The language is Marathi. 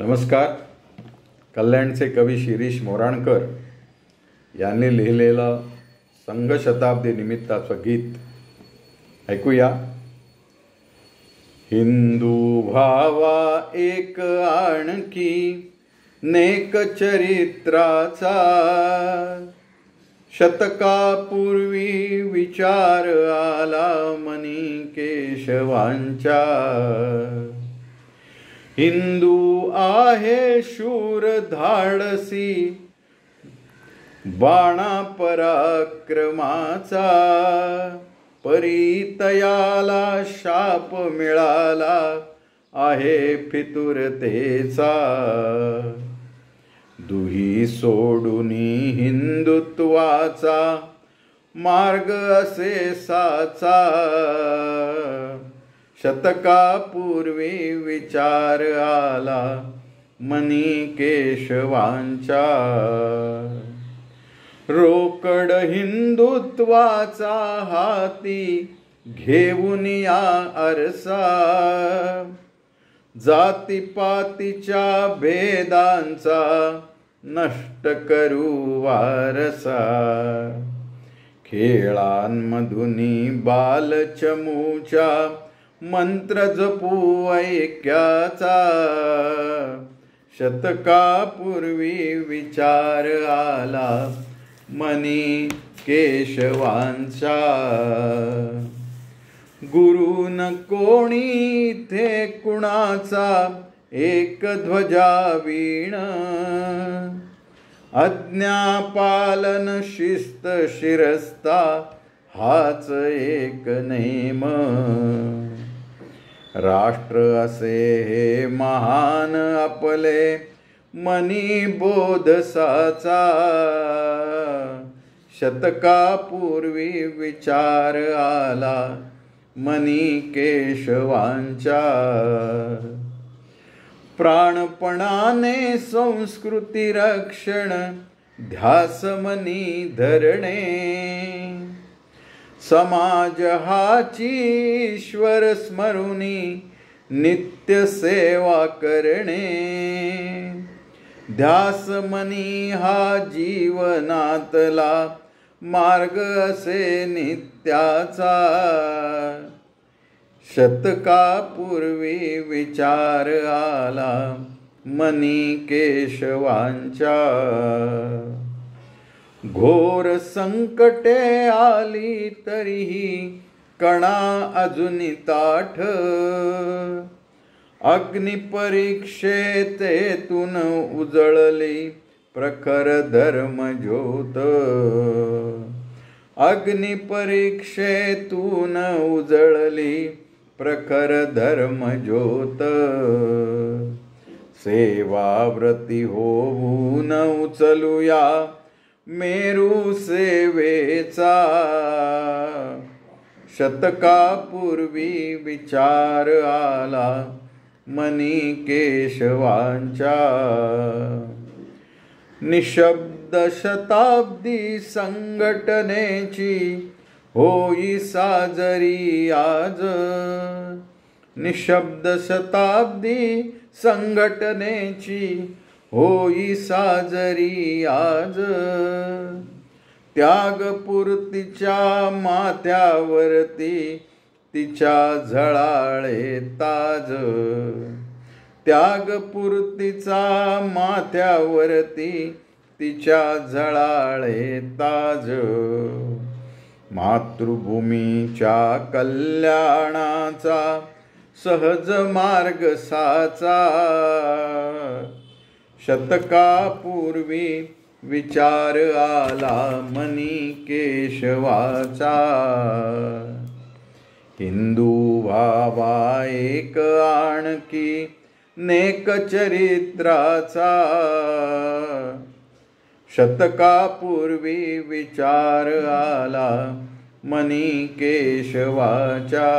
नमस्कार. कल्याणचे कवी शिरीष मोराणकर यांनी लिहिलेलं संघ शताब्दी निमित्ताचं गीत ऐकूया. हिंदू भावा एक आणखी नेक चरित्राचा, शतकापूर्वी विचार आला मनी केशवांच्या. हिंदू आहे शूर धाडसी बाणा पराक्रमाचा, परितयाला शाप मिळाला आहे फितुरतेचा. दुही सोडून हिंदुत्वाचा मार्ग असे साचा, शतकापूर्वी विचार आला मनी केशवांच्या. रोकड हिंदुत्वाचा हाती घेऊन या आरसा, जातीपातीच्या भेदांचा नष्ट करू वारसा. खेळांमधुनी बालचमूच्या मंत्र जपू ऐक्याचा, शतकापूर्वी विचार आला मनी केशवांचा. गुरु न कोणी इथे कुणाचा एक ध्वजा वीण, आज्ञापालन शिस्त शिरस्ता हाच एक नेम. राष्ट्र असे हे महान आपले मनी बोध साचा, शतकापूर्वी विचार आला मनी केशवांच्या. प्राणपणाने संस्कृती रक्षण ध्यास मनी धरणे, समाज हाची ईश्वर स्मरुनी नित्य सेवा करणे. ध्यास मनी हा जीवनातला मार्ग असे नित्याचा, शतकापूर्वी विचार आला मनी केशवांच्या. घोर संकटे आली तरीही कणा अजूनी ताठ, अग्निपरीक्षेतून उजळली प्रखर धर्मज्योत. अग्निपरीक्षेतून उजळली प्रखर धर्मज्योत. सेवाव्रती होऊन उचलूया मेरू सेवेचा, शतकापूर्वी विचार आला मनी केशवांच्या. निशब्द शताब्दी संघटनेची होई साजरी आज, निशब्द शताब्दी संघटनेची होई साजरी आज. त्यागपूर्तीच्या माथ्यावरती तिच्या झळाळे ताज, त्यागपूर्तीचा माथ्यावरती तिच्या झळाळे ताज. मातृभूमीच्या कल्याणाचा सहज मार्ग साचा, शतकापूर्वी विचार आला मनी केशवाचा. हिंदू भावा एक आणखी नेक चरित्राचा, शतकापूर्वी विचार आला मनी केशवाचा.